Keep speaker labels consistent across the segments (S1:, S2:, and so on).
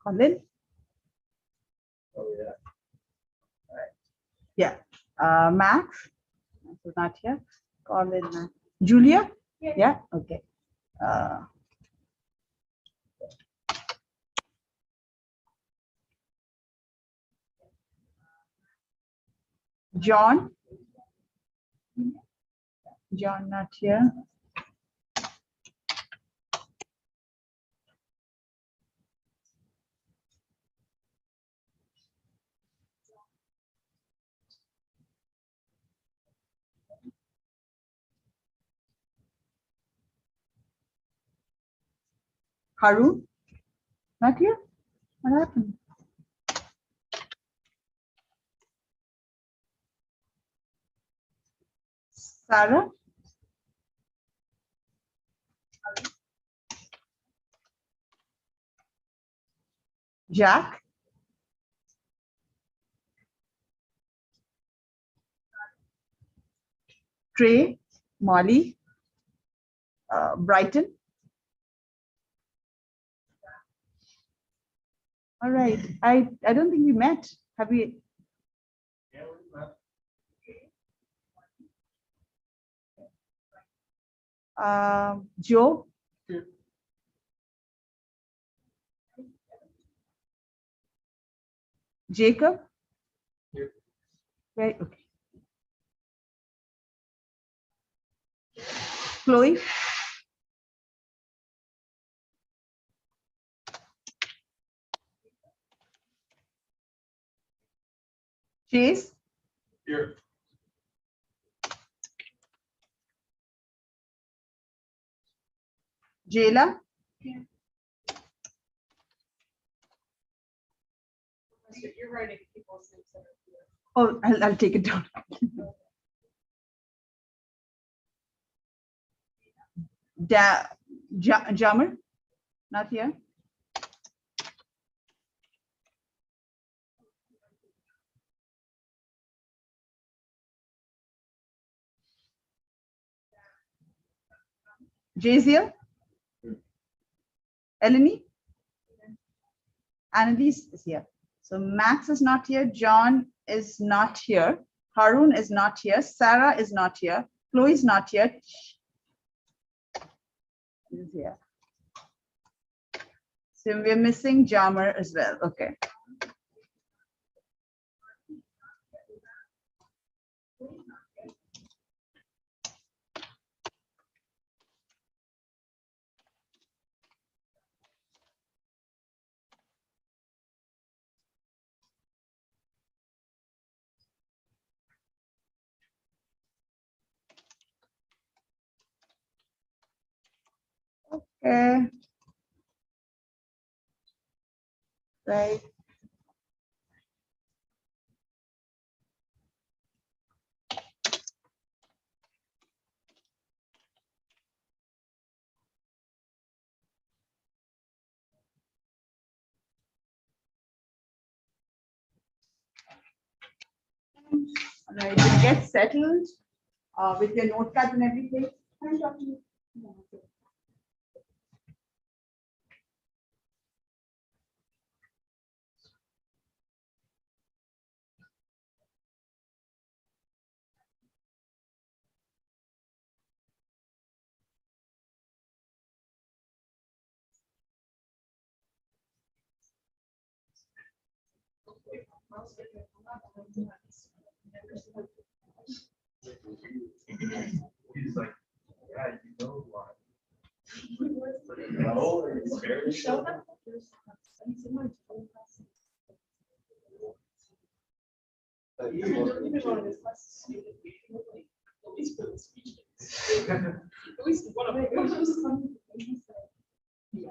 S1: Colin?
S2: Oh, yeah.
S1: Yeah. Max? Max is not here. Colin, Max. Julia? Yeah. Okay. John? John not here. Harun? Not here? What happened? Sarah? Jack? Trey? Molly? Brighton? All right. I don't think we met. Have we?
S2: Yeah, we met.
S1: Joe?
S2: Here.
S1: Jacob?
S2: Here.
S1: Right. Okay. Chloe? Chase?
S2: Here.
S1: Jayla?
S3: You're writing people's names that are here.
S1: Oh, I'll take it down. Jammer? Not here. Jaziel? Eleni? Annalise is here. So Max is not here. John is not here. Harun is not here. Sarah is not here. Chloe is not here. Is here. So we're missing Jammer as well. Okay. Okay. Right. Right, so get settled with your notepad and everything. Can I talk to you? No, okay.
S2: He's like, yeah, you know why. No, it's very
S3: Show
S2: show.
S3: them. Even one of his classes. At least for the speech. At least one of them. Yeah.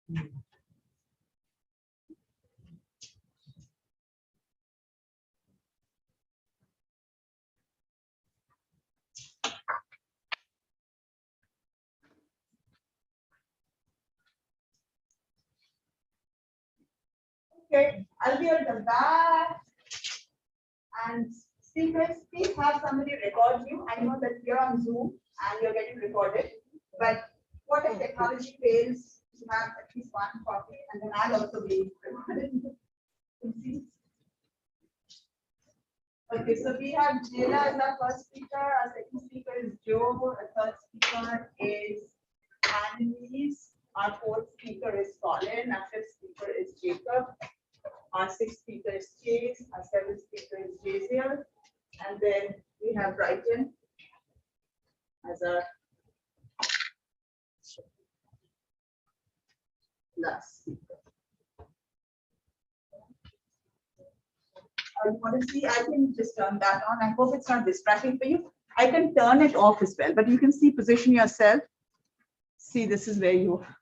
S1: Okay, I'll be at the back. And speakers, please have somebody record you. I know that you're on Zoom and you're getting recorded, but what if technology fails, you have at least one copy, and then I'll also be recorded. Okay, so we have Jayla as our first speaker, our second speaker is Joe, our third speaker is Annalise, our fourth speaker is Colin, our fifth speaker is Jacob, our sixth speaker is Chase, our seventh speaker is Jaziel, and then we have Brighton as our last speaker. You want to see, I can just turn that on. I hope it's not distracting for you. I can turn it off as well, but you can see, position yourself. See, this is where you are.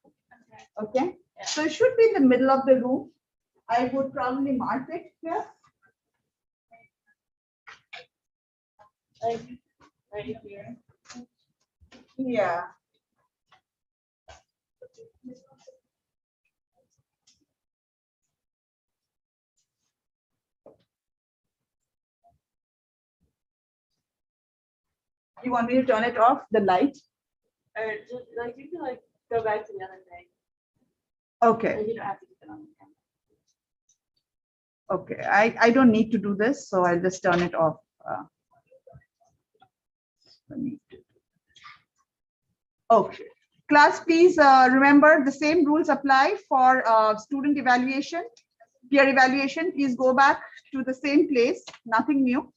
S1: Okay. So it should be in the middle of the room. I would probably mark it here.
S3: Right here.
S1: Yeah. You want me to turn it off, the light?
S3: Or just like you can like go back to the other thing.
S1: Okay.
S3: Like you don't have to keep it on the camera.
S1: Okay. I don't need to do this, so I'll just turn it off. Okay. Class, please remember the same rules apply for student evaluation, peer evaluation. Please go back to the same place, nothing new.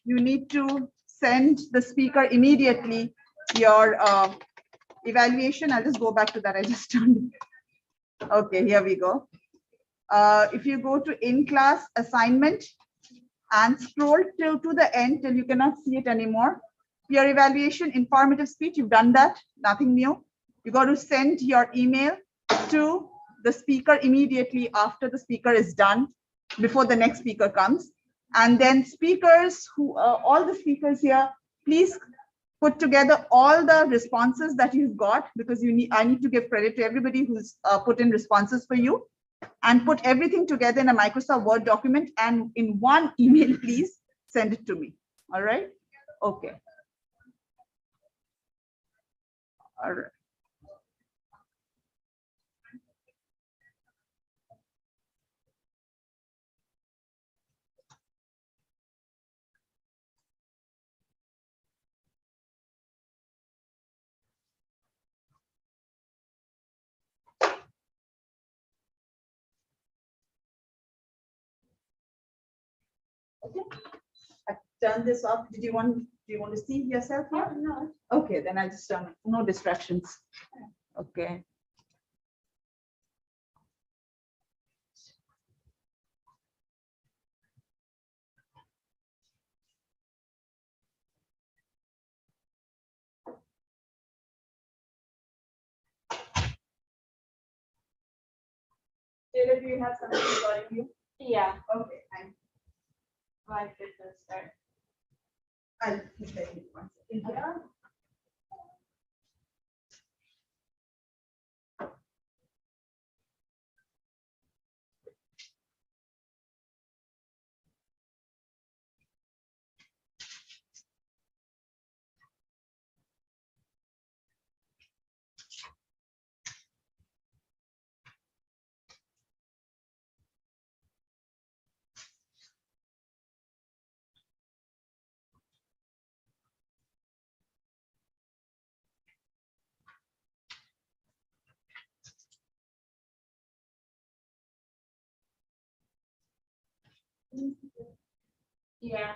S1: You need to send the speaker immediately your evaluation. I'll just go back to that. I just turned it. Okay, here we go. If you go to in-class assignment and scroll to the end till you cannot see it anymore. Peer evaluation, informative speech, you've done that, nothing new. You got to send your email to the speaker immediately after the speaker is done, before the next speaker comes. And then speakers who, all the speakers here, please put together all the responses that you've got, because I need to give credit to everybody who's put in responses for you, and put everything together in a Microsoft Word document, and in one email, please send it to me. All right. Okay. All right. Okay. I've turned this off. Do you want to see yourself here?
S3: No.
S1: Okay, then I'll just turn it. No distractions. Okay. Taylor, do you have something regarding you?
S3: Yeah.
S1: Okay, thank you.
S3: My business start.
S1: I'll keep that in 1 second here.
S3: Yeah.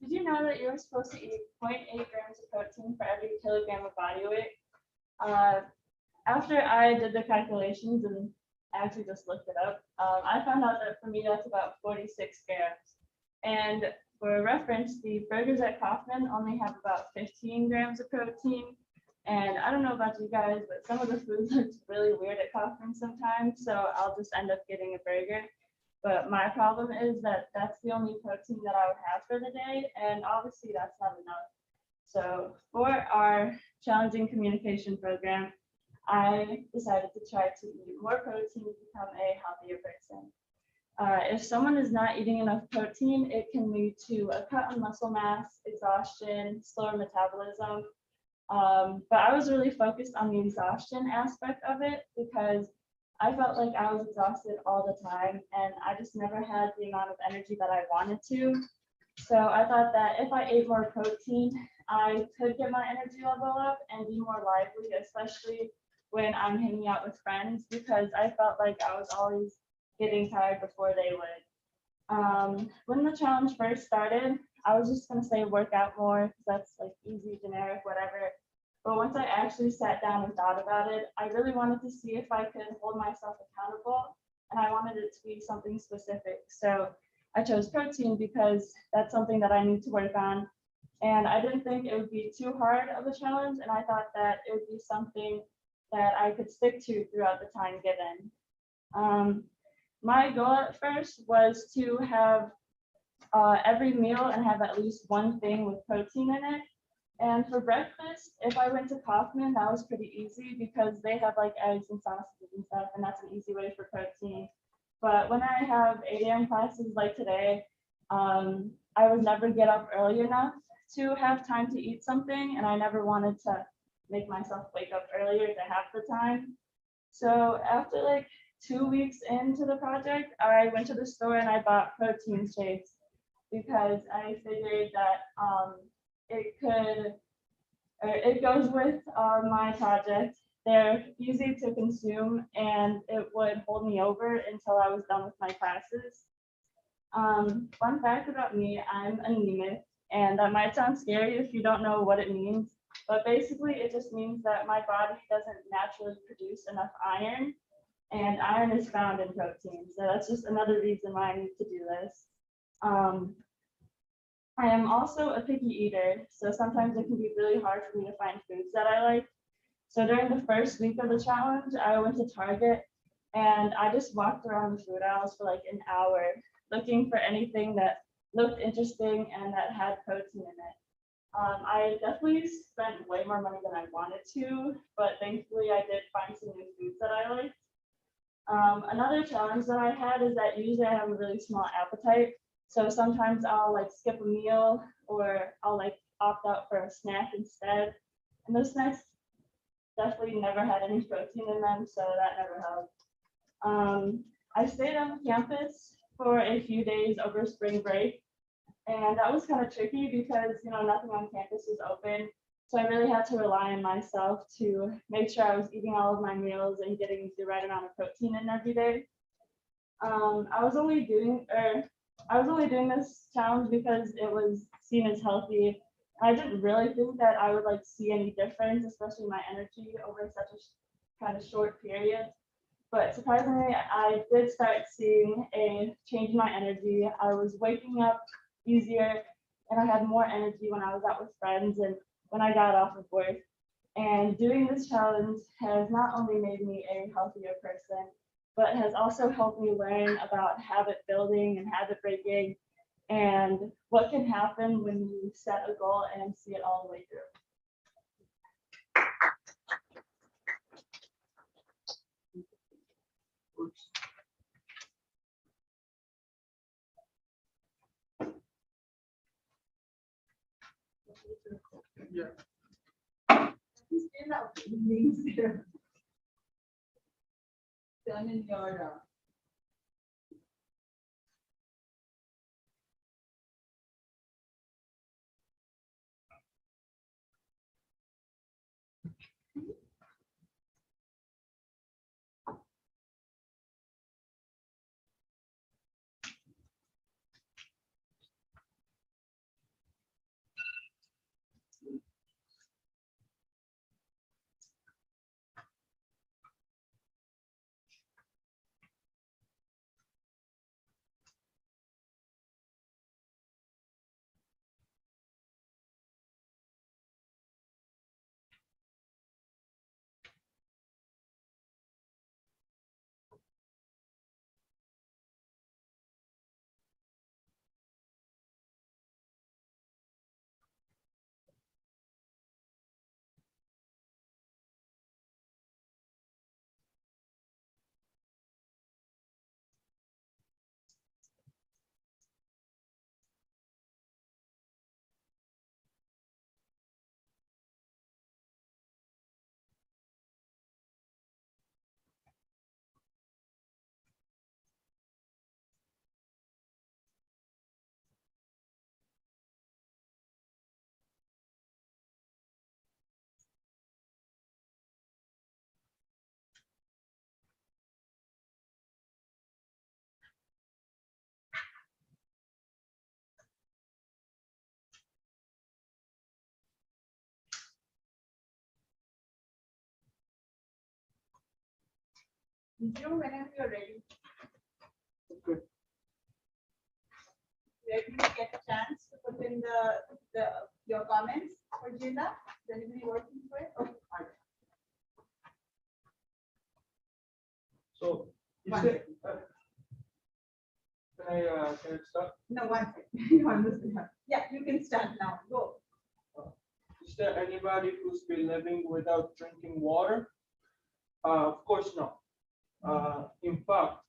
S4: Did you know that you're supposed to eat 0.8 grams of protein for every kilogram of body weight? After I did the calculations and actually just looked it up, I found out that for me that's about 46 grams. And for reference, the burgers at Kaufman only have about 15 grams of protein. And I don't know about you guys, but some of the food looks really weird at Kaufman sometimes, so I'll just end up getting a burger. But my problem is that that's the only protein that I would have for the day, and obviously that's not enough. So for our challenging communication program, I decided to try to eat more protein to become a healthier person. If someone is not eating enough protein, it can lead to a cut on muscle mass, exhaustion, slower metabolism. But I was really focused on the exhaustion aspect of it because I felt like I was exhausted all the time and I just never had the amount of energy that I wanted to. So I thought that if I ate more protein, I could get my energy level up and be more lively, especially when I'm hanging out with friends, because I felt like I was always getting tired before they would. When the challenge first started, I was just gonna say work out more because that's like easy, generic, whatever. But once I actually sat down and thought about it, I really wanted to see if I could hold myself accountable, and I wanted it to be something specific. So I chose protein because that's something that I need to work on. And I didn't think it would be too hard of a challenge, and I thought that it would be something that I could stick to throughout the time given. My goal at first was to have every meal and have at least one thing with protein in it. And for breakfast, if I went to Kaufman, that was pretty easy because they have like eggs and sausages and stuff, and that's an easy way for protein. But when I have 8 a.m. classes like today, I would never get up early enough to have time to eat something, and I never wanted to make myself wake up earlier to have the time. So after like 2 weeks into the project, I went to the store and I bought protein shakes because I figured that it goes with my project. They're easy to consume and it would hold me over until I was done with my classes. Fun fact about me, I'm anemic, and that might sound scary if you don't know what it means, but basically it just means that my body doesn't naturally produce enough iron, and iron is found in protein. So that's just another reason why I need to do this. I am also a picky eater, so sometimes it can be really hard for me to find foods that I like. So during the first week of the challenge, I went to Target and I just walked around the food aisles for like an hour looking for anything that looked interesting and that had protein in it. I definitely spent way more money than I wanted to, but thankfully I did find some new foods that I liked. Another challenge that I had is that usually I have a really small appetite. So sometimes I'll like skip a meal or I'll like opt out for a snack instead. And those snacks definitely never had any protein in them, so that never helped. I stayed on campus for a few days over spring break, and that was kind of tricky because nothing on campus was open. So I really had to rely on myself to make sure I was eating all of my meals and getting the right amount of protein in every day. I was only doing this challenge because it was seen as healthy. I didn't really think that I would like see any difference, especially my energy over such a kind of short period. But surprisingly, I did start seeing a change in my energy. I was waking up easier and I had more energy when I was out with friends and when I got off of work. And doing this challenge has not only made me a healthier person, but has also helped me learn about habit building and habit breaking and what can happen when you set a goal and see it all the way through.
S1: Yeah. Stand up. Turn in your Resume whenever you're ready.
S5: Okay.
S1: Where do you get a chance to put in your comments for Gina? Is anybody working for it? Okay, all right.
S5: So, is
S1: One
S5: there, can I start?
S1: No, one second. One second. Yeah, you can start now. Go.
S5: Is there anybody who's been living without drinking water? Of course not. In fact,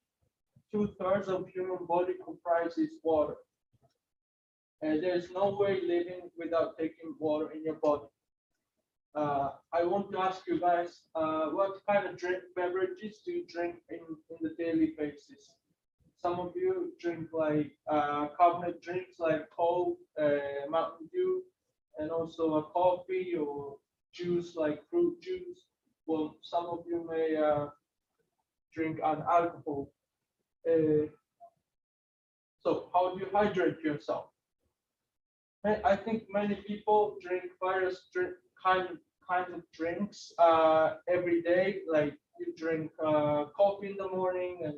S5: 2/3 of human body comprises water. And there's no way living without taking water in your body. I want to ask you guys, what kind of beverages do you drink in the daily basis? Some of you drink like carbonated drinks like Coke, Mountain Dew, and also a coffee or juice like fruit juice. Well, some of you may drink an alcohol. So how do you hydrate yourself? I think many people drink various kinds of drinks every day. Like you drink coffee in the morning and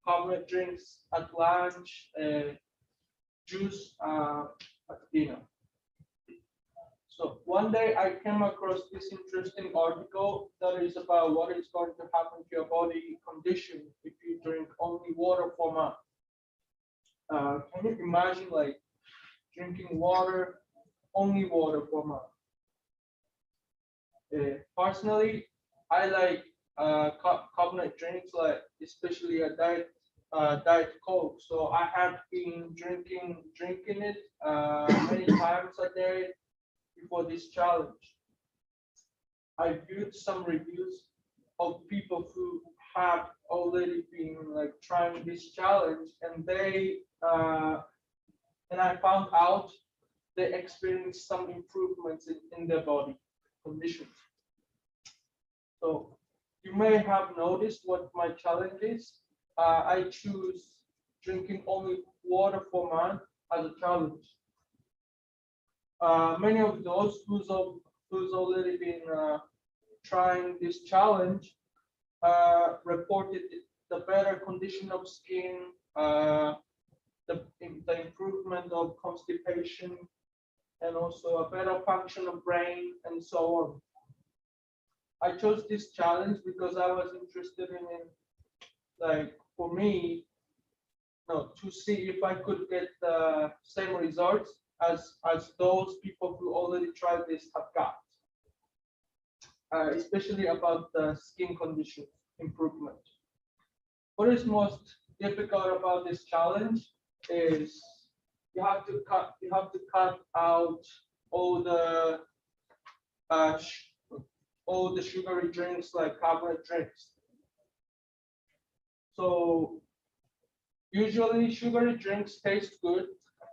S5: carbonated drinks at lunch, juice at dinner. So one day I came across this interesting article that is about what is going to happen to your body condition if you drink only water for a month. Can you imagine like drinking water, only water for a month? Personally, I like carbonated drinks, like especially a diet Coke. So I have been drinking it many times a day before this challenge. I viewed some reviews of people who have already been like trying this challenge, and I found out they experienced some improvements in their body conditions. So you may have noticed what my challenge is. I choose drinking only water for a month as a challenge. Many of those who's already been trying this challenge reported the better condition of skin, the improvement of constipation, and also a better function of brain, and so on. I chose this challenge because I was interested in like, for me, to see if I could get the same results as those people who already tried this have got, especially about the skin condition improvement. What is most difficult about this challenge is you have to cut out all the sugary drinks like carbonated drinks. So usually sugary drinks taste good,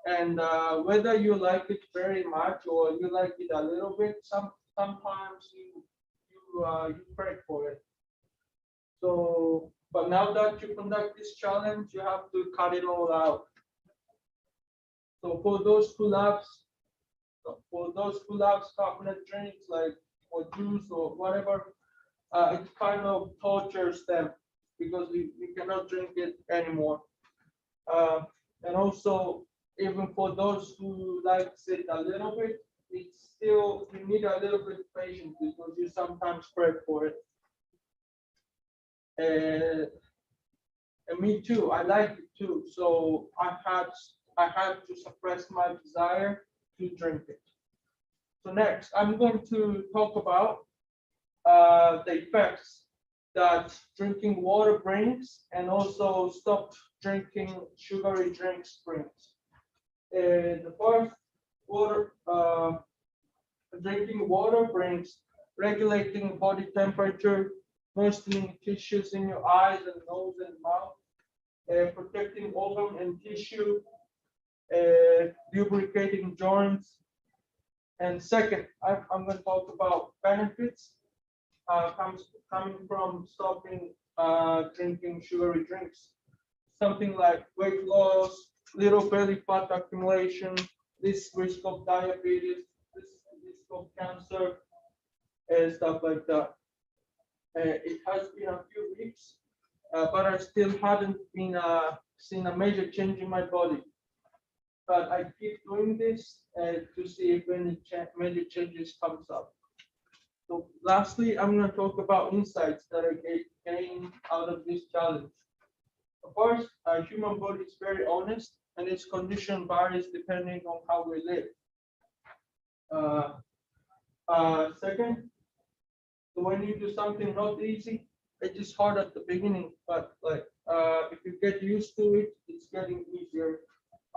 S5: and whether you like it very much or you like it a little bit, sometimes you pray for it. So, but now that you conduct this challenge, you have to cut it all out. So for those who loves carbonated drinks like or juice or whatever, it kind of tortures them because we cannot drink it anymore. And also, even for those who likes it a little bit, it's still, you need a little bit of patience because you sometimes pray for it. And me too, I like it too. So I had to suppress my desire to drink it. So next, I'm going to talk about the effects that drinking water brings, and also stop drinking sugary drinks brings. The first, drinking water brings regulating body temperature, moistening tissues in your eyes and nose and mouth, protecting organ and tissue, lubricating joints. And second, I'm going to talk about benefits coming from stopping drinking sugary drinks. Something like weight loss, little belly fat accumulation, this risk of diabetes, this risk of cancer, and stuff like that. It has been a few weeks, but I still haven't been seen a major change in my body. But I keep doing this to see if any major changes comes up. So lastly, I'm going to talk about insights that I gained out of this challenge. Of course, our human body is very honest, and its condition varies depending on how we live. Second, when you do something not easy, it's just hard at the beginning, but like if you get used to it, it's getting easier.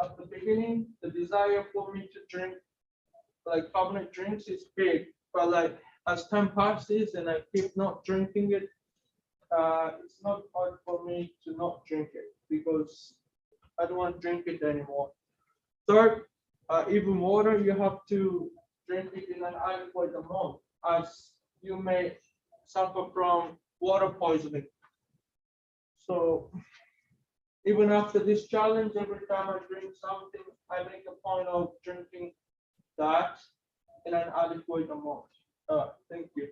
S5: At the beginning, the desire for me to drink like carbonated drinks is big, but like as time passes and I keep not drinking it, it's not hard for me to not drink it because I don't want to drink it anymore. Third, even water, you have to drink it in an adequate amount, as you may suffer from water poisoning. So even after this challenge, every time I drink something, I make a point of drinking that in an adequate amount. Thank you.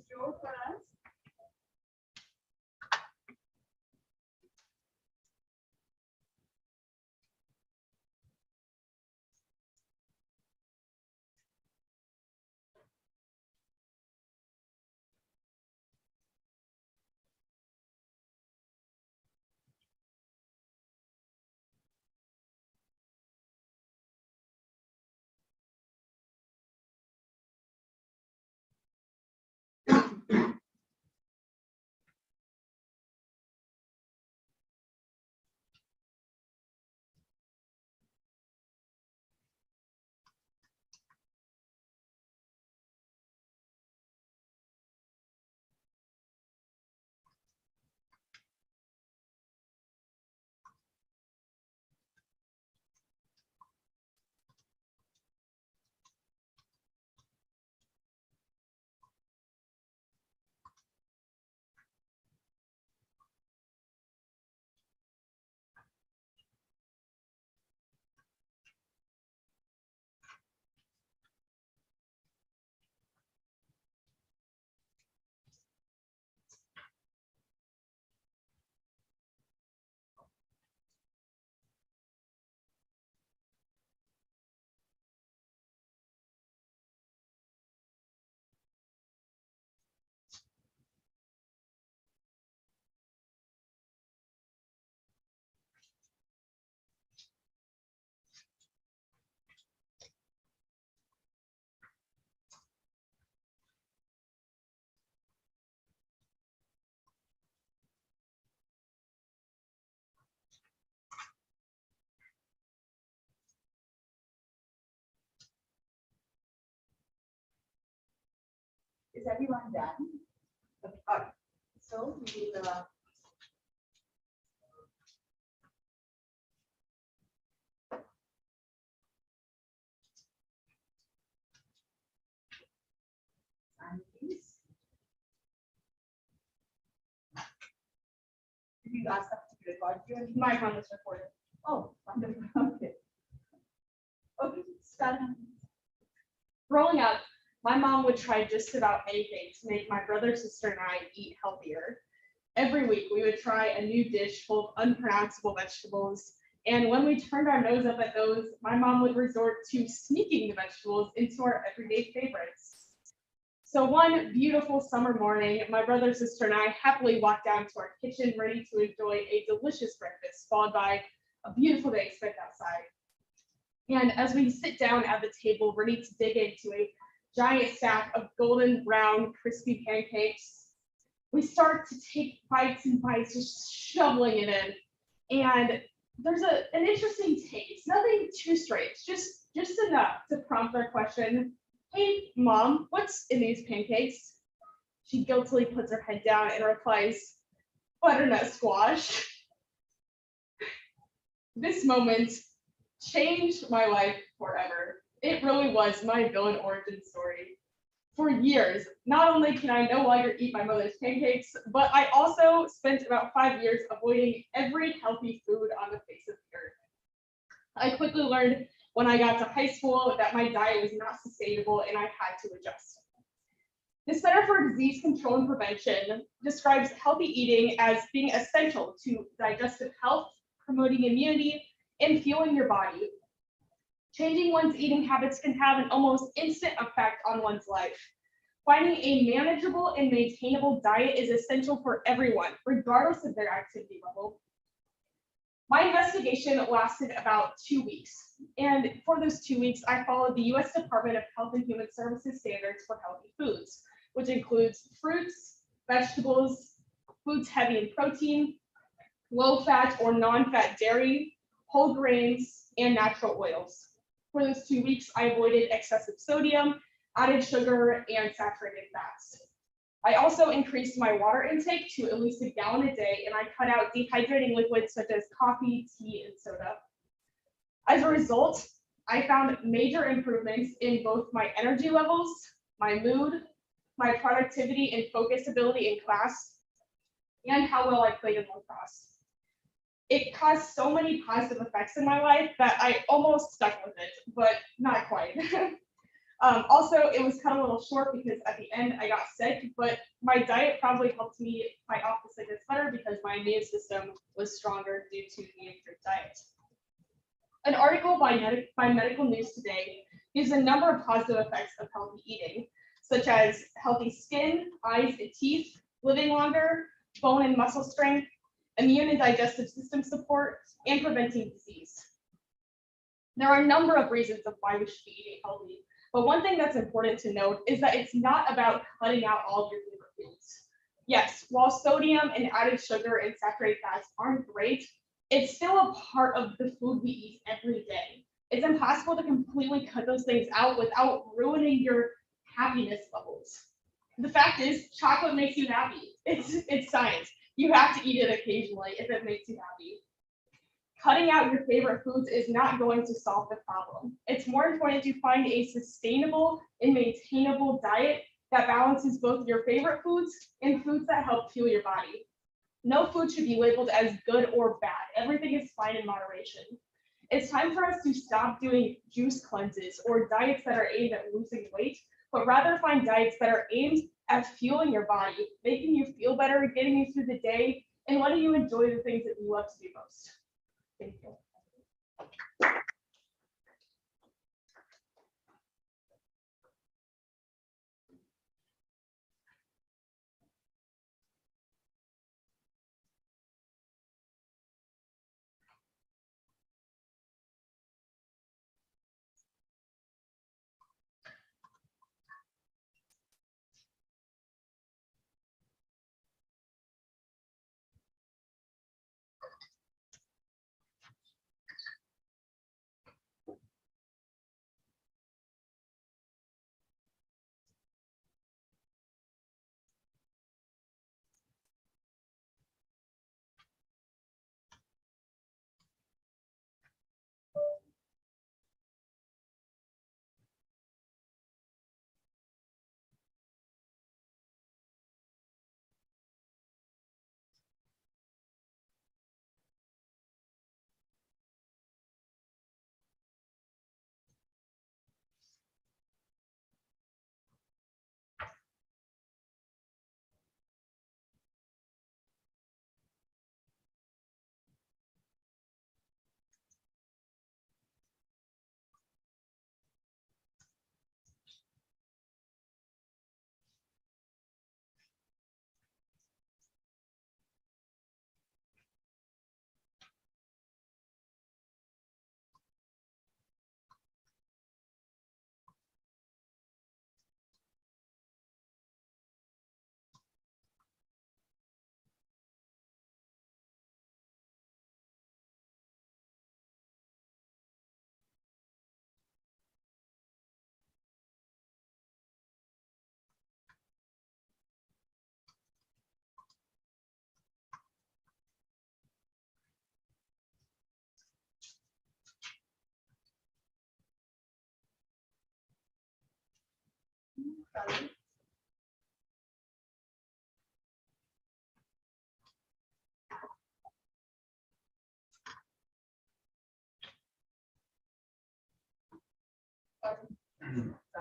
S1: Joe for us. Is everyone done? Okay. So we will. And please. Did you ask them to record you?
S4: My phone was recorded.
S1: Oh, wonderful. Okay. Okay, start.
S4: Growing up, my mom would try just about anything to make my brother, sister, and I eat healthier. Every week, we would try a new dish full of unpronounceable vegetables. And when we turned our nose up at those, my mom would resort to sneaking the vegetables into our everyday favorites. So one beautiful summer morning, my brother, sister, and I happily walked down to our kitchen, ready to enjoy a delicious breakfast, followed by a beautiful day spent outside. And as we sit down at the table, ready to dig into a giant stack of golden brown crispy pancakes, we start to take bites and bites, just shoveling it in. And there's an interesting taste, nothing too strange, just enough to prompt our question, "Hey, Mom, what's in these pancakes?" She guiltily puts her head down and replies, "Butternut squash." This moment changed my life forever. It really was my villain origin story. For years, not only can I no longer eat my mother's pancakes, but I also spent about 5 years avoiding every healthy food on the face of the earth.
S3: I quickly learned when I got to high school that my diet was not sustainable and I had to adjust. The Center for Disease Control and Prevention describes healthy eating as being essential to digestive health, promoting immunity, and fueling your body. Changing one's eating habits can have an almost instant effect on one's life. Finding a manageable and maintainable diet is essential for everyone, regardless of their activity level. My investigation lasted about 2 weeks, and for those 2 weeks, I followed the U.S. Department of Health and Human Services standards for healthy foods, which includes fruits, vegetables, foods heavy in protein, low-fat or non-fat dairy, whole grains, and natural oils. For those 2 weeks, I avoided excessive sodium, added sugar, and saturated fats. I also increased my water intake to at least 1 gallon a day, and I cut out dehydrating liquids such as coffee, tea, and soda. As a result, I found major improvements in both my energy levels, my mood, my productivity and focus ability in class, and how well I played in lacrosse. It caused so many positive effects in my life that I almost stuck with it, but not quite. Also, it was cut a little short because at the end I got sick, but my diet probably helped me fight off the sickness better because my immune system was stronger due to the improved diet. An article by Medical News Today gives a number of positive effects of healthy eating, such as healthy skin, eyes, and teeth, living longer, bone and muscle strength, immune and digestive system support, and preventing disease. There are a number of reasons of why we should be eating healthy, but one thing that's important to note is that it's not about cutting out all of your favorite foods. Yes, while sodium and added sugar and saturated fats aren't great, it's still a part of the food we eat every day. It's impossible to completely cut those things out without ruining your happiness levels. The fact is, chocolate makes you happy. It's science. You have to eat it occasionally if it makes you happy. Cutting out your favorite foods is not going to solve the problem. It's more important to find a sustainable and maintainable diet that balances both your favorite foods and foods that help fuel your body. No food should be labeled as good or bad. Everything is fine in moderation. It's time for us to stop doing juice cleanses or diets that are aimed at losing weight, but rather find diets that are aimed at fueling your body, making you feel better, getting you through the day, and letting you enjoy the things that you love to do most. Thank you.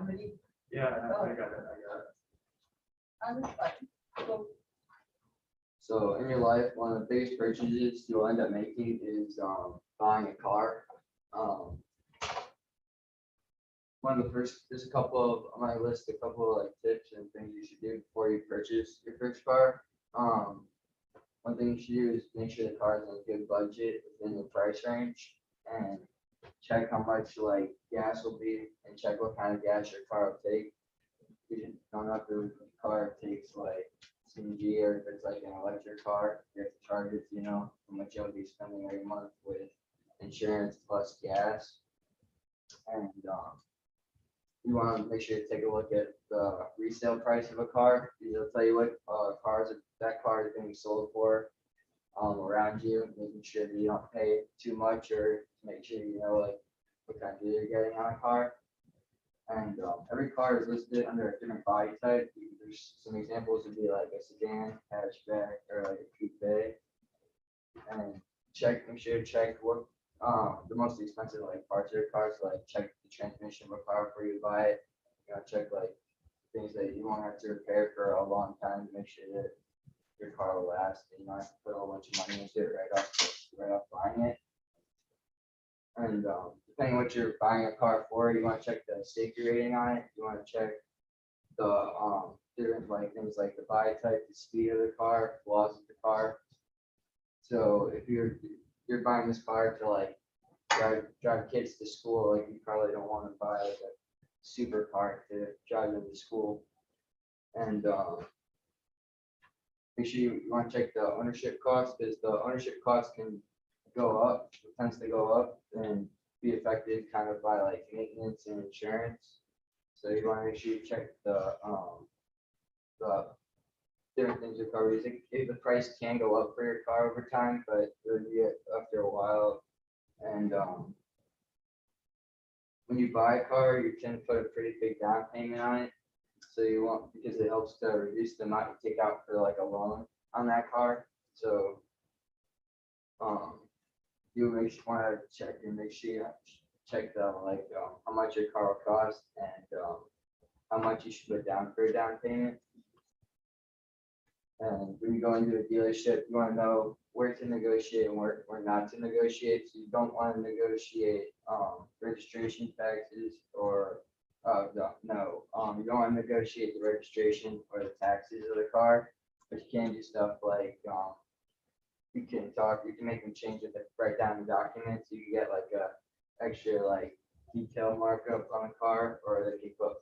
S1: somebody.
S2: Yeah, I got it,
S1: That's fine. So,
S6: So in your life, one of the biggest purchases you'll end up making is buying a car. One of the first, there's a couple of, on my list, a couple of like tips and things you should do before you purchase your first car. One thing you should do is make sure the car is in a good budget within the price range, and check how much like gas will be, and check what kind of gas your car will take. You don't know if the car takes like CNG or if it's like an electric car, you have to charge it, you know, how much you'll be spending every month with insurance plus gas. And you want to make sure to take a look at the resale price of a car. It'll tell you what that car is being sold for around you, making sure that you don't pay too much, or make sure you know like what kind of deal you're getting on a car. And every car is listed under a different body type. There's some examples would be like a sedan, hatchback, or like a coupe. And make sure to check what the most expensive like parts of your car. So like check the transmission of a car before you buy it. You know, check like things that you won't have to repair for a long time to make sure that your car will last, and you don't have to put a whole bunch of money into it right off buying it. And depending on what you're buying a car for, you want to check the safety rating on it. You want to check the different like things like the body type, the speed of the car, flaws of the car. So if you're buying this car to like drive kids to school, like you probably don't want to buy like a super car to drive them to school. And make sure you want to check the ownership cost, because the ownership cost can go up, it tends to go up and be affected kind of by like maintenance and insurance. So you want to make sure you check the different things your car is. The price can go up for your car over time, but it would be after a while. And when you buy a car, you tend to put a pretty big down payment on it. So you want, because it helps to reduce the amount you take out for like a loan on that car. So you want to check and make sure you check the like how much your car will cost, and how much you should put down for a down payment. And when you go into a dealership, you want to know where to negotiate and where not to negotiate. So you don't want to negotiate registration taxes or you don't want to negotiate the registration or the taxes of the car, but you can do stuff like you can make them change it, write down the documents. You can get like a extra like detail markup on the car, or they can put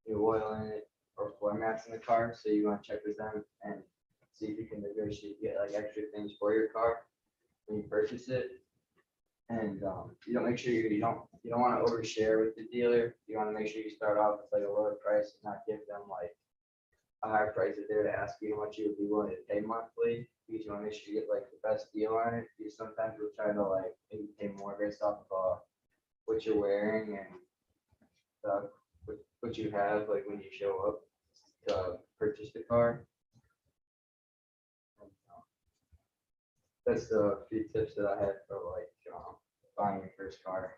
S6: new oil in it or floor mats in the car. So you want to check with them and see if you can negotiate, get like extra things for your car when you purchase it. And you don't make sure you don't want to overshare with the dealer. You want to make sure you start off with like a lower price and not give them like a higher price if they're to ask you how much you would be willing to pay monthly, because you want to make sure you get like the best deal on it. Because sometimes you'll try to like maybe pay more based off of what you're wearing and what you have like when you show up to purchase the car. That's the few tips that I had for like buying your first car.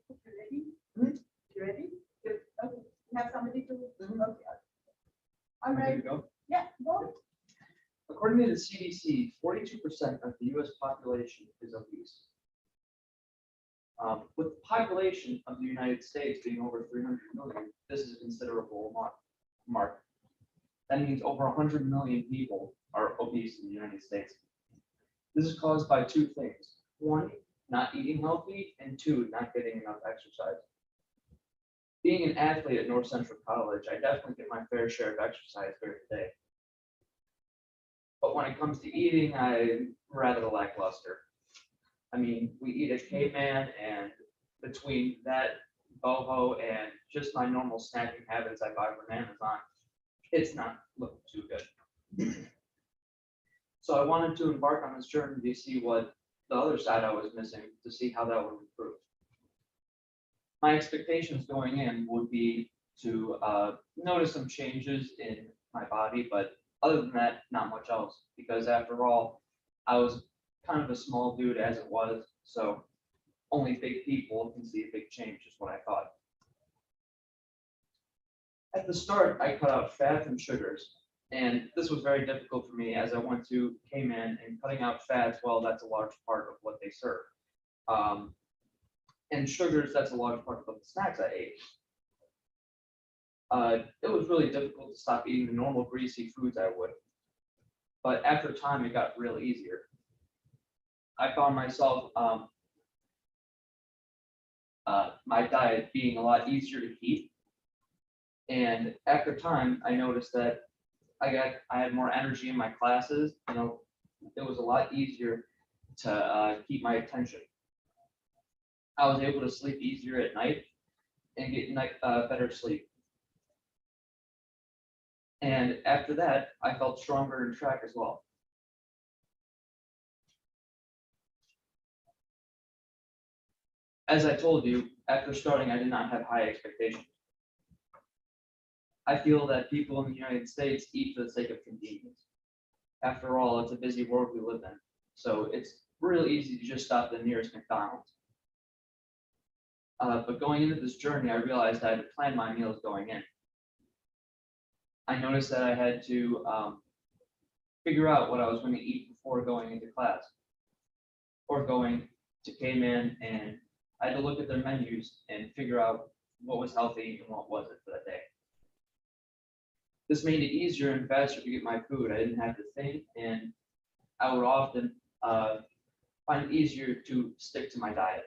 S1: You ready?
S6: Mhm.
S1: You ready? Good. Okay. You have somebody to,
S6: Mhm.
S1: okay. All
S2: Ready
S1: right.
S2: to go?
S1: Yeah, go.
S2: According to the CDC, 42% of the US population is obese. With the population of the United States being over 300 million, this is a considerable mark. That means over 100 million people are obese in the United States. This is caused by two things. One, not eating healthy, and two, not getting enough exercise. Being an athlete at North Central College, I definitely get my fair share of exercise during the day. But when it comes to eating, I'm rather lackluster. I mean, we eat at K-Man, and between that, boho, and just my normal snacking habits I buy from Amazon, it's not looking too good. So I wanted to embark on this journey to see what the other side I was missing, to see how that would improve. My expectations going in would be to notice some changes in my body, but other than that, not much else, because after all, I was kind of a small dude as it was, so only big people can see a big change is what I thought. At the start, I cut out fat and sugars, and this was very difficult for me as I went to K-Man, and cutting out fats, well, that's a large part of what they serve. And sugars, that's a large part of the snacks I ate. It was really difficult to stop eating the normal greasy foods I would. But after time, it got real easier. I found myself, my diet being a lot easier to keep. And after time, I noticed that I had more energy in my classes. You know, it was a lot easier to keep my attention. I was able to sleep easier at night and get better sleep. And after that, I felt stronger in track as well. As I told you, after starting, I did not have high expectations. I feel that people in the United States eat for the sake of convenience. After all, it's a busy world we live in, so it's really easy to just stop at the nearest McDonald's. But going into this journey, I realized I had to plan my meals going in. I noticed that I had to figure out what I was going to eat before going into class or going to K-Man, and I had to look at their menus and figure out what was healthy and what wasn't for that day. This made it easier and faster to get my food. I didn't have to think, and I would often find it easier to stick to my diet.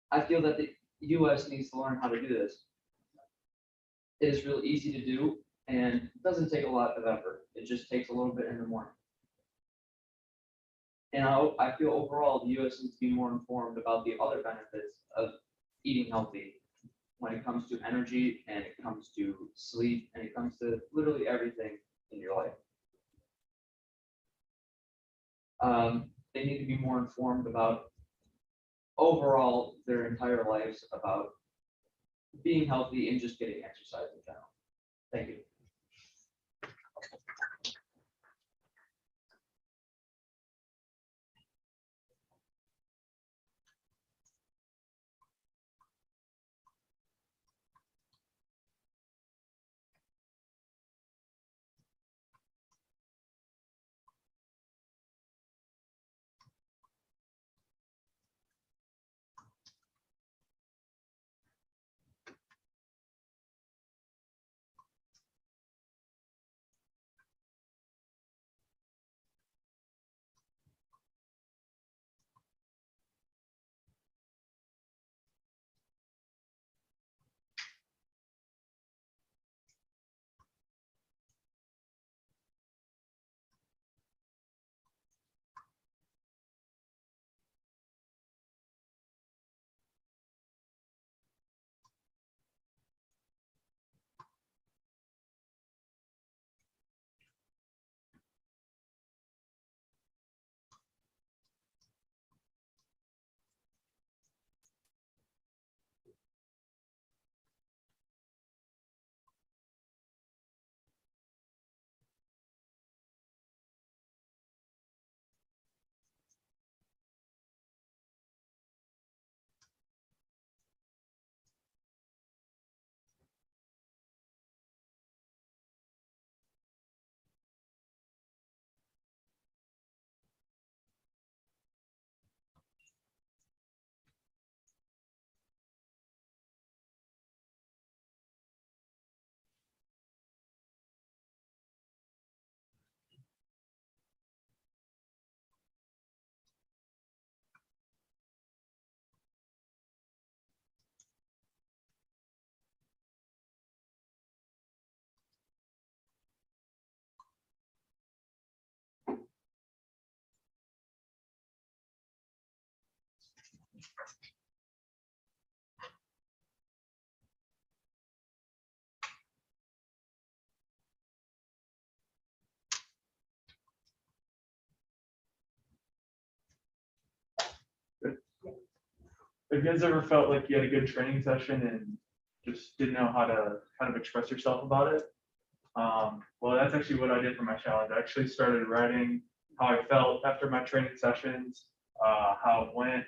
S2: I feel that the US needs to learn how to do this. It is really easy to do, and it doesn't take a lot of effort. It just takes a little bit in the morning. And I feel overall the US needs to be more informed about the other benefits of eating healthy when it comes to energy, and it comes to sleep, and it comes to literally everything in your life. They need to be more informed about overall their entire lives, about being healthy and just getting exercise in general. Thank you.
S7: Have you guys ever felt like you had a good training session and just didn't know how to kind of express yourself about it? Well, that's actually what I did for my challenge. I actually started writing how I felt after my training sessions, how it went.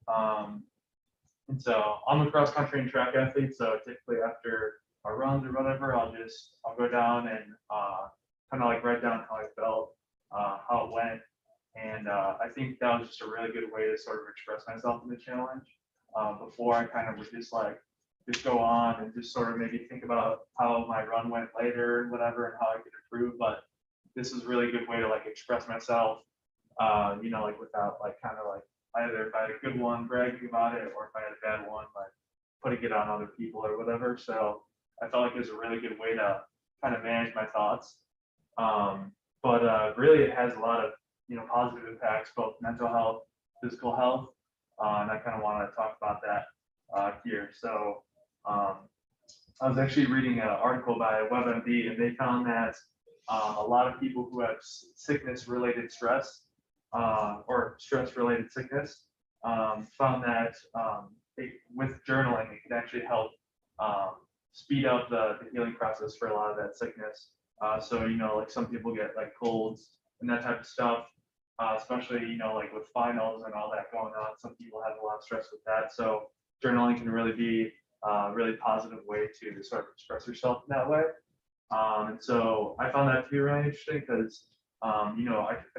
S7: And so I'm a cross country and track athlete, so typically after our runs or whatever, I'll go down and kind of like write down how I felt, how it went. And I think that was just a really good way to sort of express myself in the challenge. Before I kind of would just go on and just sort of maybe think about how my run went later and whatever and how I could improve. But this is a really good way to like express myself, like without like kind of like either if I had a good one, bragging about it, or if I had a bad one, like putting it on other people or whatever. So I felt like it was a really good way to kind of manage my thoughts. But really it has a lot of, positive impacts, both mental health, physical health. And I kind of want to talk about that here. So I was actually reading an article by WebMD, and they found that a lot of people who have sickness-related stress or stress-related sickness found that with journaling, it can actually help speed up the healing process for a lot of that sickness. So, like some people get like colds and that type of stuff. Especially, like with finals and all that going on, some people have a lot of stress with that. So journaling can really be a really positive way to sort of express yourself in that way. And so I found that to be really interesting because, I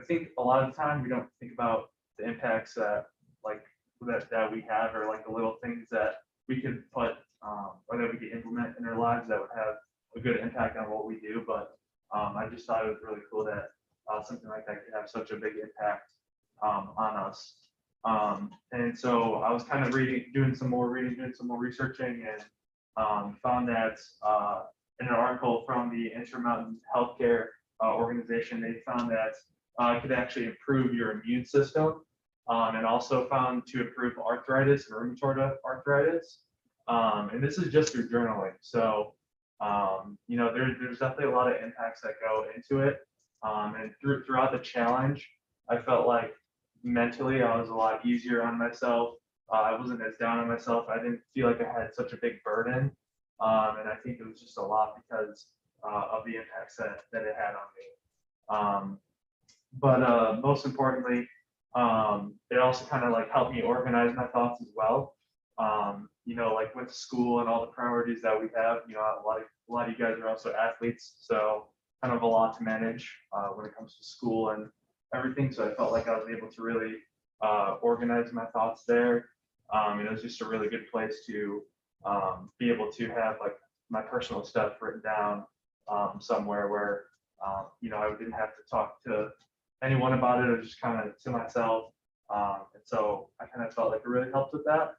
S7: think a lot of the time we don't think about the impacts that we have, or like the little things that we could put or that we could implement in our lives that would have a good impact on what we do. But I just thought it was really cool that something like that could have such a big impact on us. And so I was kind of doing some more researching, and found that in an article from the Intermountain Healthcare organization, they found that it could actually improve your immune system, and also found to improve arthritis and rheumatoid arthritis. And this is just through journaling. So, there's definitely a lot of impacts that go into it. And throughout the challenge, I felt like mentally I was a lot easier on myself. I wasn't as down on myself. I didn't feel like I had such a big burden. And I think it was just a lot because of the impacts that it had on me. But most importantly, it also kind of like helped me organize my thoughts as well. Like with school and all the priorities that we have, a lot of you guys are also athletes, so kind of a lot to manage when it comes to school and everything. So I felt like I was able to really organize my thoughts there. And it was just a really good place to be able to have like my personal stuff written down somewhere where, I didn't have to talk to anyone about it, or just kind of to myself. And so I kind of felt like it really helped with that.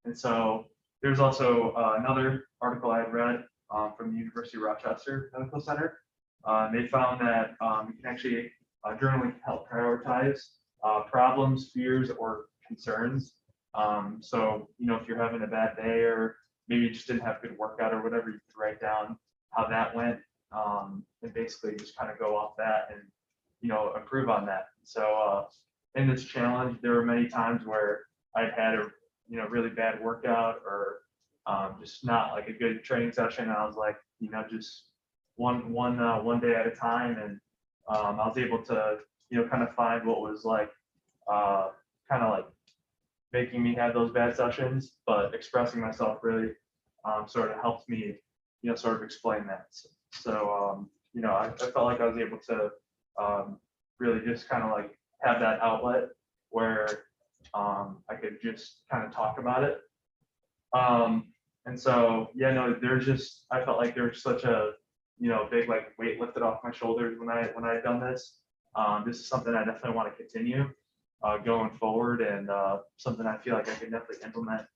S7: And so there's also another article I had read from the University of Rochester Medical Center. They found that you can actually journaling can help prioritize problems, fears, or concerns. So, if you're having a bad day, or maybe you just didn't have a good workout or whatever, you could write down how that went, and basically just kind of go off that and, improve on that. So in this challenge, there were many times where I'd had a, really bad workout, or just not like a good training session. I was like, just one day at a time. And I was able to, kind of find what was like, kind of like making me have those bad sessions, but expressing myself really sort of helped me, sort of explain that. So, I felt like I was able to really just kind of like have that outlet where I could just kind of talk about it. And so, I felt like there was such a, big like weight lifted off my shoulders when I had done this. This is something I definitely want to continue going forward, and something I feel like I can definitely implement,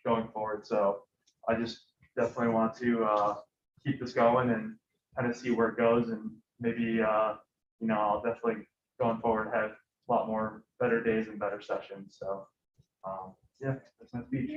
S7: going forward. So I just definitely want to keep this going and kind of see where it goes, and maybe, I'll definitely going forward have a lot more better days and better sessions. So, yeah, that's my speech.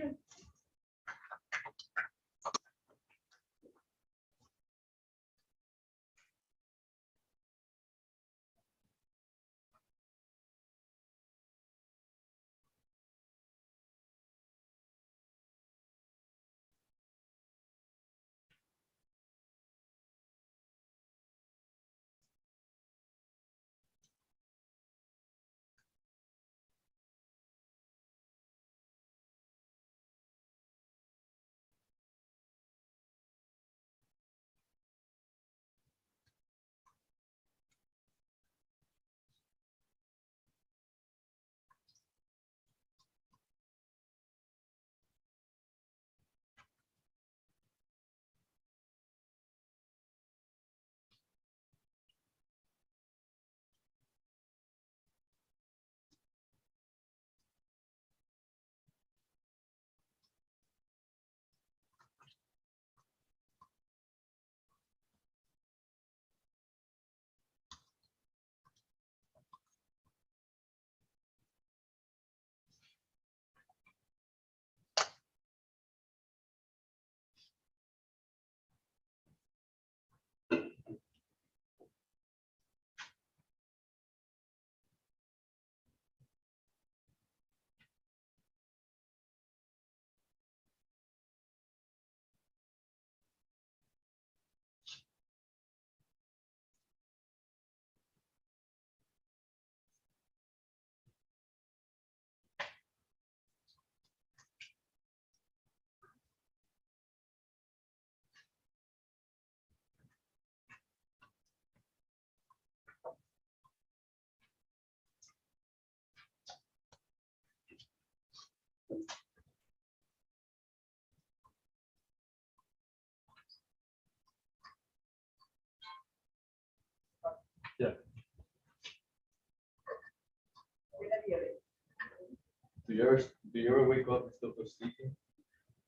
S8: Do you ever wake up and still feel sleepy?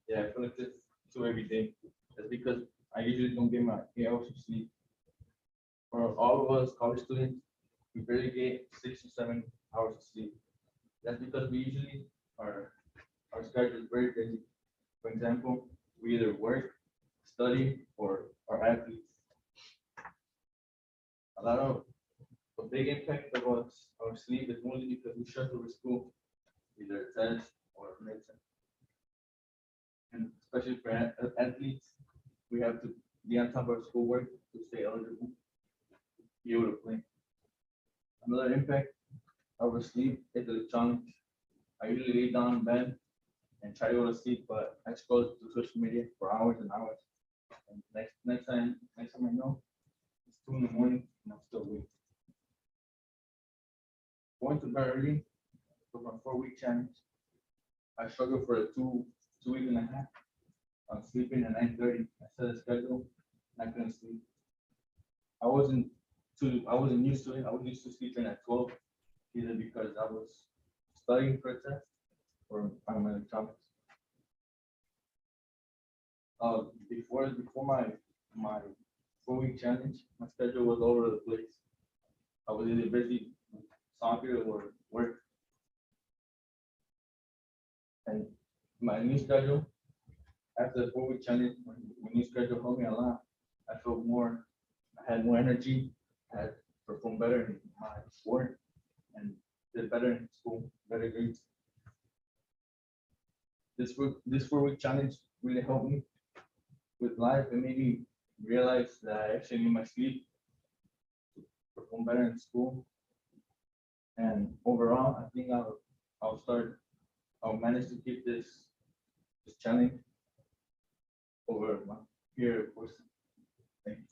S8: Yeah, I feel like this too every day. That's because I usually don't get my 8 hours of sleep. For all of us college students, we barely get 6 to 7 hours of sleep. That's because we usually our schedule is very busy. For example, we either work, study, or are athletes. A lot of a big impact of our sleep is only because we struggle with school, either tests or medicine. And especially for athletes, we have to be on top of our schoolwork to stay eligible, be able to play. Another impact of our sleep is electronics. I usually lay down in bed and try to go to sleep, but I scroll through social media for hours and hours. And next time I know, it's 2 in the morning and I'm still awake. Going to bed early for my 4 week challenge. I struggled for a two week and a half. I'm sleeping at 9:30. I set a schedule, and I couldn't sleep. I wasn't used to it. I was used to sleeping at 12, either because I was studying for a test or I'm electronics. Before my 4 week challenge, my schedule was all over the place. I was either busy with soccer or work. And my new schedule, after the 4 week challenge, my new schedule helped me a lot. I felt more, I had more energy, I had performed better in my sport, and did better in school, better grades. This 4 week challenge really helped me with life and made me realize that I actually need my sleep to perform better in school. And overall, I think I'll manage to keep this challenge over my period of course. Thank you.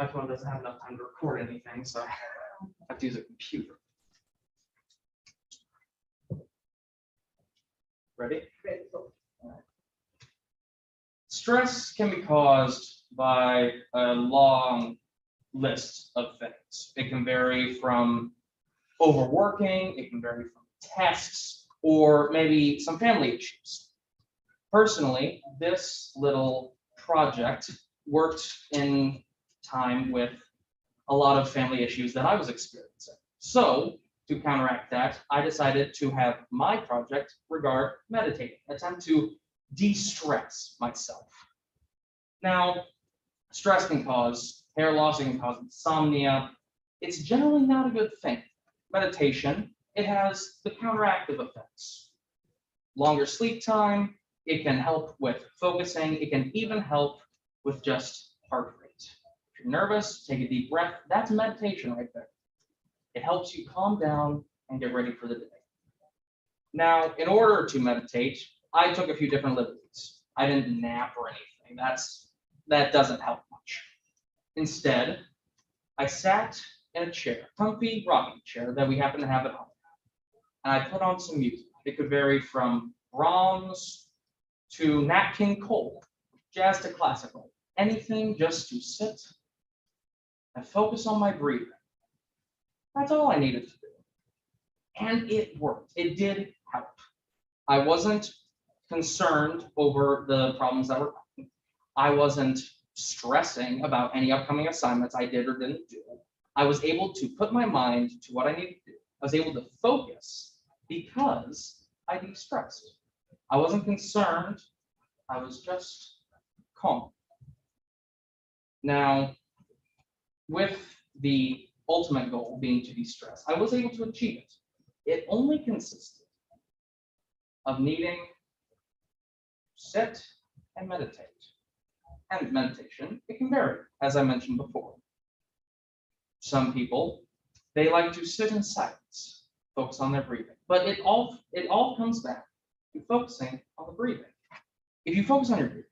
S2: my phone doesn't have enough time to record anything, so I have to use a computer. Ready? Stress can be caused by a long list of things. It can vary from overworking, it can vary from tests, or maybe some family issues. Personally, this little project worked in time with a lot of family issues that I was experiencing. So to counteract that, I decided to have my project regard meditating, attempt to de-stress myself. Now, stress can cause hair loss, it can cause insomnia. It's generally not a good thing. Meditation, it has the counteractive effects. Longer sleep time, it can help with focusing, it can even help with just heart rate. If you're nervous, take a deep breath. That's meditation right there. It helps you calm down and get ready for the day. Now, in order to meditate, I took a few different liberties. I didn't nap or anything. That doesn't help much. Instead, I sat in a chair, comfy rocking chair that we happen to have at home. And I put on some music. It could vary from Brahms to Nat King Cole, jazz to classical, anything just to sit and focus on my breathing. That's all I needed to do. And it worked. It did help. I wasn't concerned over the problems that were coming. I wasn't stressing about any upcoming assignments I did or didn't do. I was able to put my mind to what I needed to do. I was able to focus because I de-stressed. I wasn't concerned. I was just calm. Now, with the ultimate goal being to de-stress, I was able to achieve it. It only consisted of needing to sit and meditate. And meditation, it can vary, as I mentioned before. Some people, they like to sit in silence, focus on their breathing. But it all comes back to focusing on the breathing. If you focus on your breathing,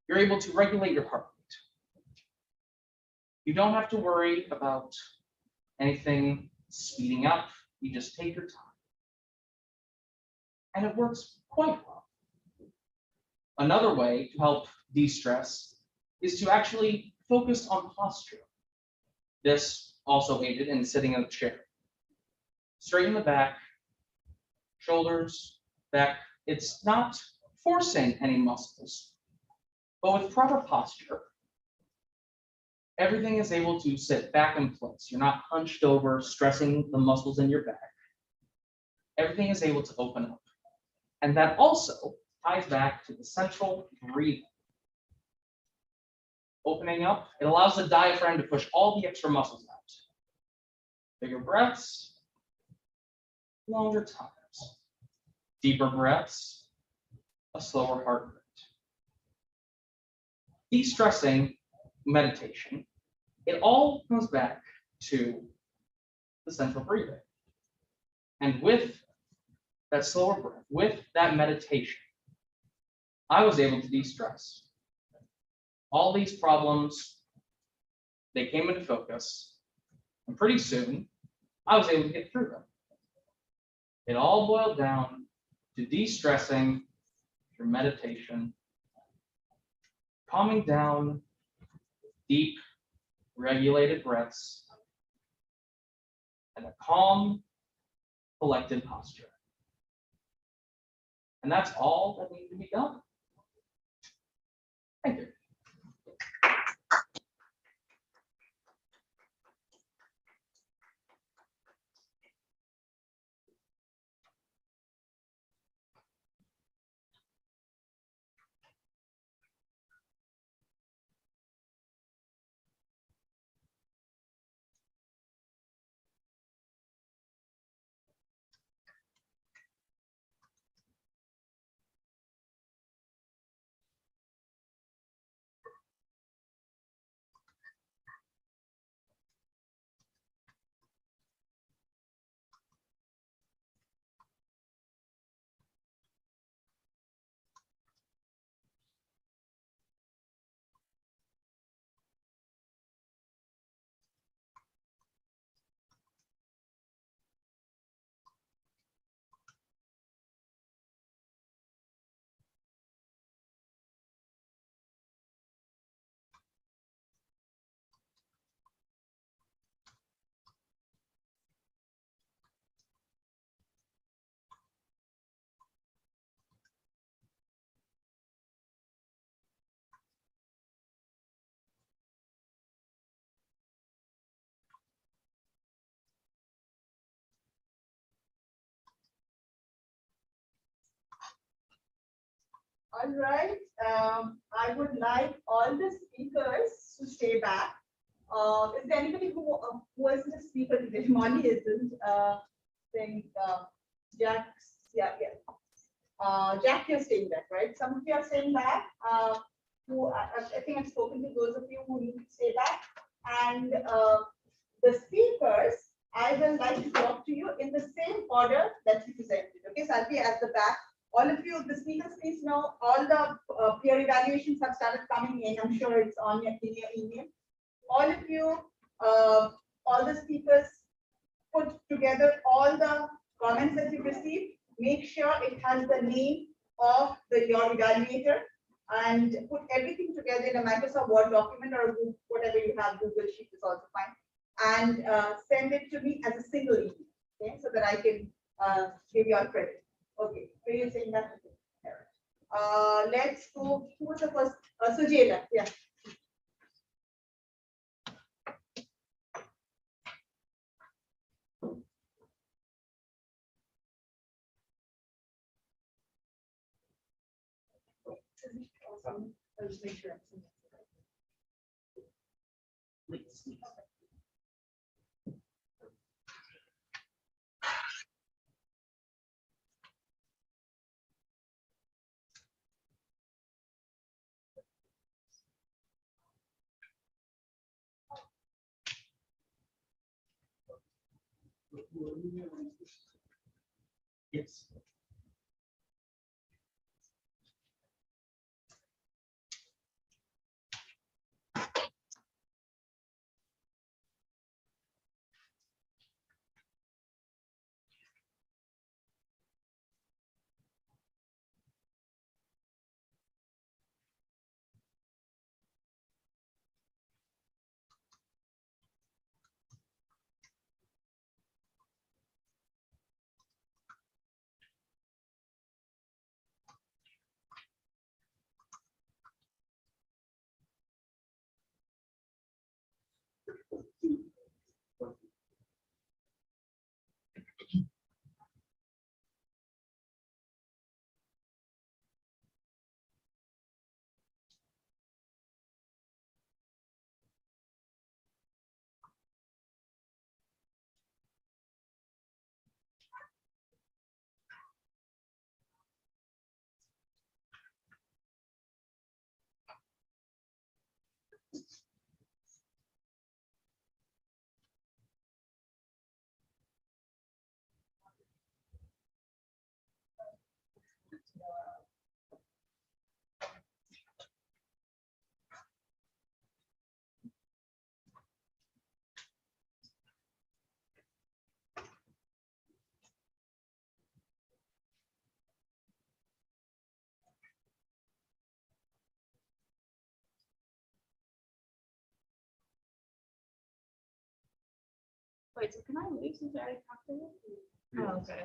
S2: you're able to regulate your heart rate. You don't have to worry about anything speeding up. You just take your time. And it works quite well. Another way to help de-stress is to actually focus on posture. This also aided in sitting in a chair. Straighten the back, shoulders, back. It's not forcing any muscles, but with proper posture, everything is able to sit back in place. You're not hunched over, stressing the muscles in your back. Everything is able to open up. And that also ties back to the central breathing. Opening up, it allows the diaphragm to push all the extra muscles out. Bigger breaths, longer times. Deeper breaths, a slower heart rate. De-stressing meditation, it all comes back to the central breathing. And with that slower breath, with that meditation, I was able to de-stress. All these problems, they came into focus, and pretty soon, I was able to get through them. It all boiled down to de-stressing through meditation, calming down, deep, regulated breaths, and a calm, collected posture. And that's all that needs to be done. Thank you.
S1: All right, I would like all the speakers to stay back. Is there anybody who isn't a speaker today? Molly isn't, think, Jack, yeah. Jack, you're staying back, right? Some of you are staying back. I think I've spoken to those of you who need to stay back. And the speakers, I will like to talk to you in the same order that you presented. Okay, so I'll be at the back. All of you, the speakers, please know all the peer evaluations have started coming in. I'm sure it's on your email. All of you, all the speakers, put together all the comments that you received. Make sure it has the name of your evaluator and put everything together in a Microsoft Word document or whatever you have. Google Sheet is also fine, and send it to me as a single email, okay, so that I can give you all credit. Okay, so you're saying that. Let's go. Who was the first? Sujela, yeah. I'll just make sure.
S5: Yes.
S4: Wait, so can I leave since I already talked to you? Oh, okay.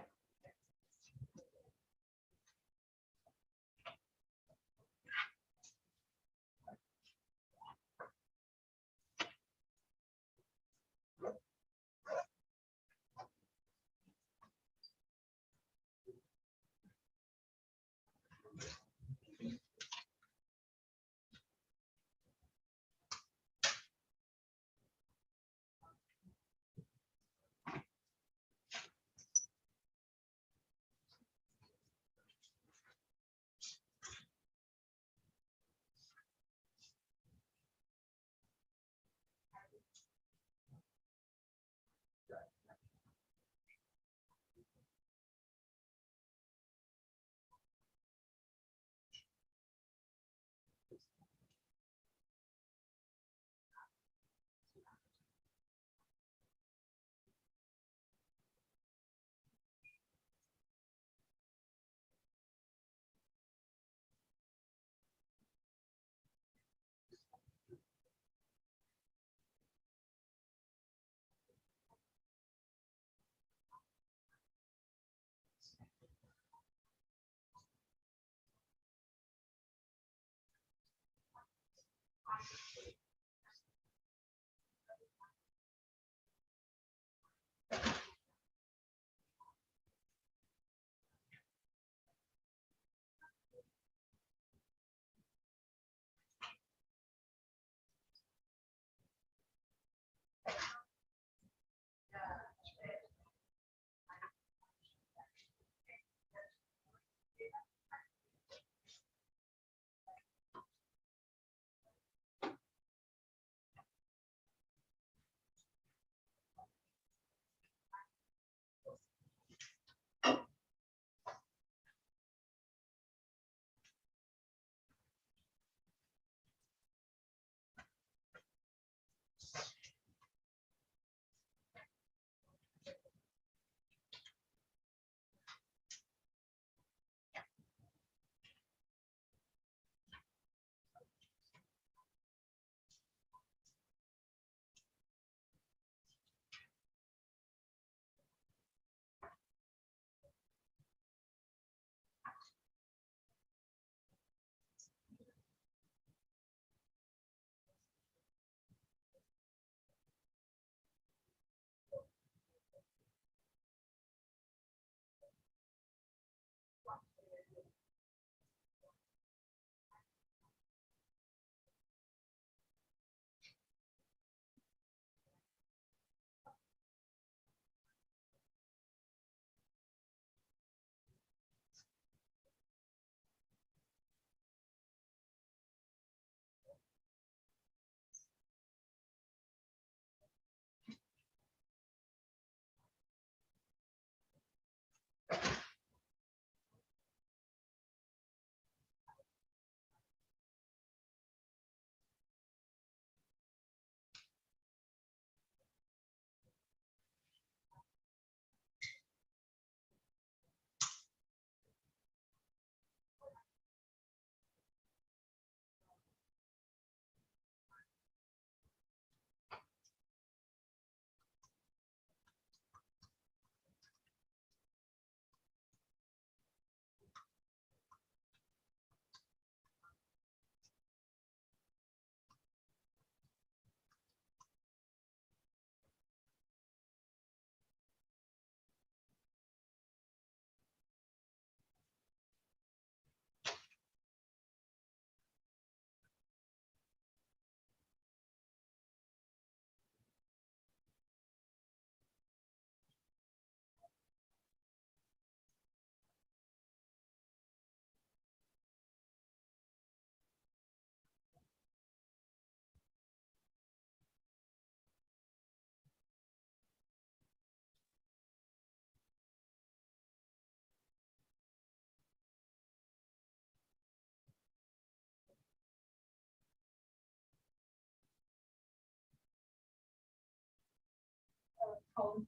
S3: home.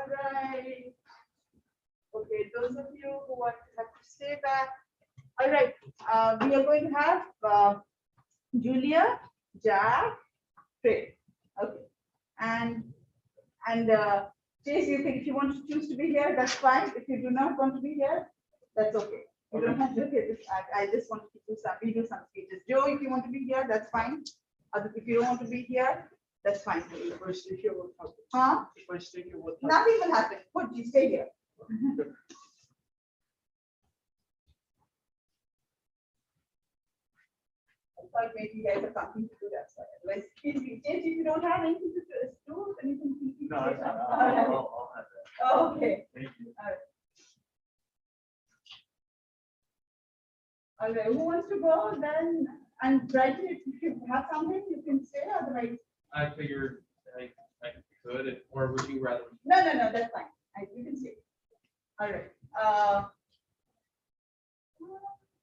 S1: right. Okay, those of you who want to have to stay back. All right, we are going to have Julia, Jack, Trey. Okay, and Chase, you think if you want to choose to be here, that's fine. If you do not want to be here, that's okay. You don't have to get this. I just wanted to do some, we do some speeches. Joe, if you want to be here, that's fine. If you don't want to be here, that's fine.
S5: First, if you would have,
S1: Huh?
S5: first, if you would have.
S1: Nothing will happen. Good, you stay here. I thought maybe you guys have something to do, that's why. Otherwise, if you don't have anything to do, then you can. keep
S7: No,
S1: it.
S7: it's not.
S1: All right.
S7: I'll have that.
S1: Okay.
S7: Thank you.
S1: All right, who wants to go then? And Brighton, if you have something, you can stay, otherwise,
S8: I figured I could, or would you rather?
S1: no, that's fine. You can stay. All right. Who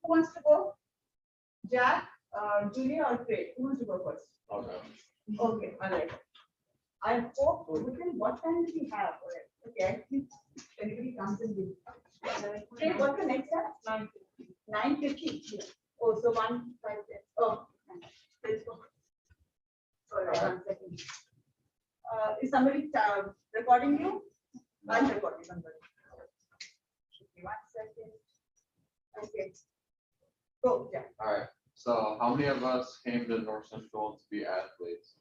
S1: wants to go? Jack, Julia, or Craig? Who wants to go first? Okay, all right. I hope, within what time do we have? All right, okay, I think anybody comes in with. Craig, what's the next step? 9:50. Oh, so 1, 5, 10. Oh, let's go. All right, 1 second. Is somebody recording you? I'm recording somebody. Give me 1 second. Okay. Go, Jack.
S9: Alright, so how many of us came to North Central to be athletes?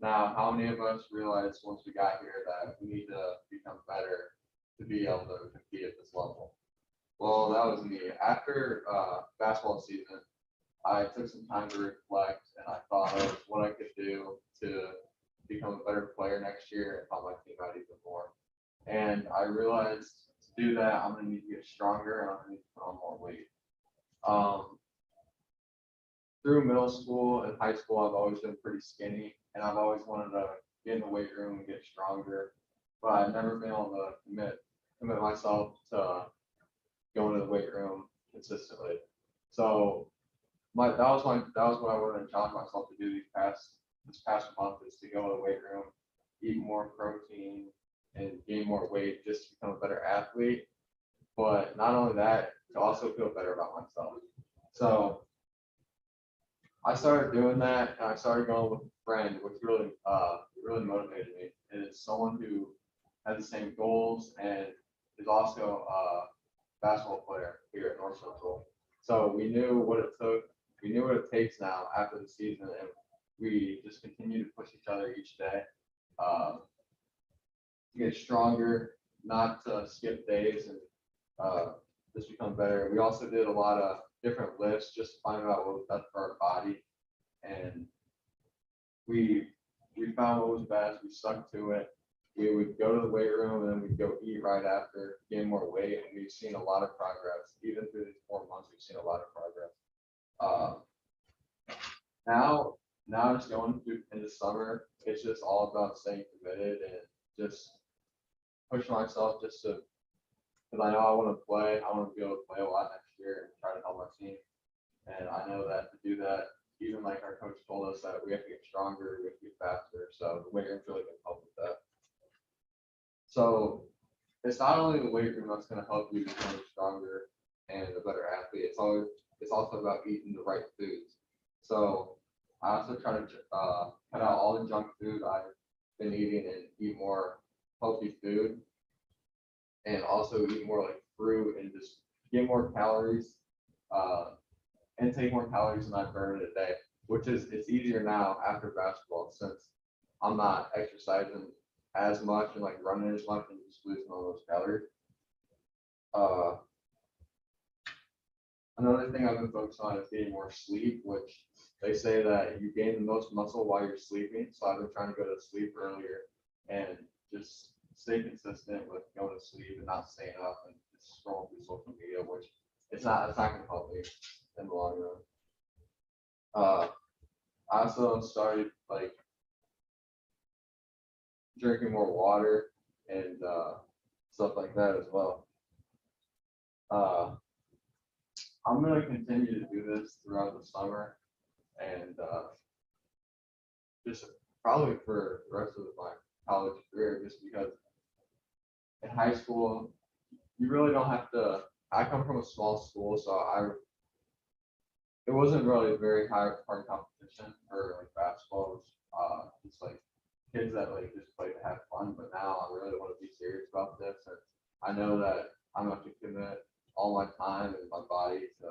S9: Now, how many of us realized once we got here that we need to become better to be able to compete at this level? Well, that was me. After basketball season, I took some time to reflect and I thought of what I could do to become a better player next year and help my team out even more. And I realized to do that, I'm gonna need to get stronger and I'm gonna need to put on more weight. Through middle school and high school, I've always been pretty skinny and I've always wanted to get in the weight room and get stronger, but I've never been able to commit myself to going to the weight room consistently. So that was what I wanted to challenge myself to do this past month is to go to the weight room, eat more protein and gain more weight just to become a better athlete. But not only that, to also feel better about myself. So I started doing that and I started going with a friend, which really motivated me. It is someone who has the same goals and is also basketball player here at North Central. So we knew what it took. We knew what it takes now after the season, and we just continue to push each other each day to get stronger, not to skip days, and just become better. We also did a lot of different lifts just to find out what was best for our body, and we found what was best. We stuck to it. We would go to the weight room and then we'd go eat right after, gain more weight, and we've seen a lot of progress. Even through these 4 months, we've seen a lot of progress. Now just going through into summer, it's just all about staying committed and just pushing myself just to, because I know I want to play. I want to be able to play a lot next year and try to help my team. And I know that to do that, even like our coach told us that we have to get stronger, we have to get faster. So the weight room's really going to help with that. So it's not only the weight room that's going to help you become stronger and a better athlete. It's also about eating the right foods. So I also try to cut out all the junk food I've been eating and eat more healthy food, and also eat more like fruit and just get more calories, and take more calories than I burn in a day. Which is it's easier now after basketball since I'm not exercising as much and like running as much and just losing all those calories. Another thing I've been focused on is getting more sleep, which they say that you gain the most muscle while you're sleeping. So I've been trying to go to sleep earlier and just stay consistent with going to sleep and not staying up and just scrolling through social media, which it's not going to help me in the long run. I also started like drinking more water and stuff like that as well. I'm going to continue to do this throughout the summer and just probably for the rest of my college career, just because in high school, you really don't have to, I come from a small school, so it wasn't really very hard competition for like basketball. It was just like kids that like just play to have fun, but now I really want to be serious about this, and I know that I'm going to have to commit all my time and my body to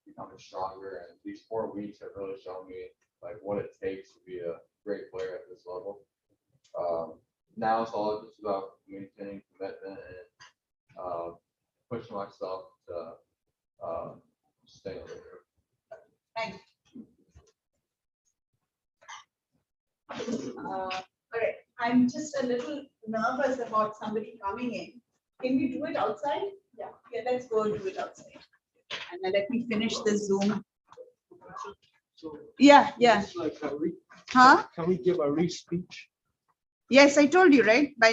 S9: becoming stronger, and these 4 weeks have really shown me like what it takes to be a great player at this level. Now it's all just about maintaining commitment and pushing myself to stay in the room.
S1: Thanks. All right, I'm just a little nervous about somebody coming in. Can we do it outside? Yeah, let's go do it outside. And then let me finish the Zoom.
S5: So
S1: Yeah.
S5: it's like
S1: Huh?
S5: can we give a re-speech?
S1: Yes, I told you, right? By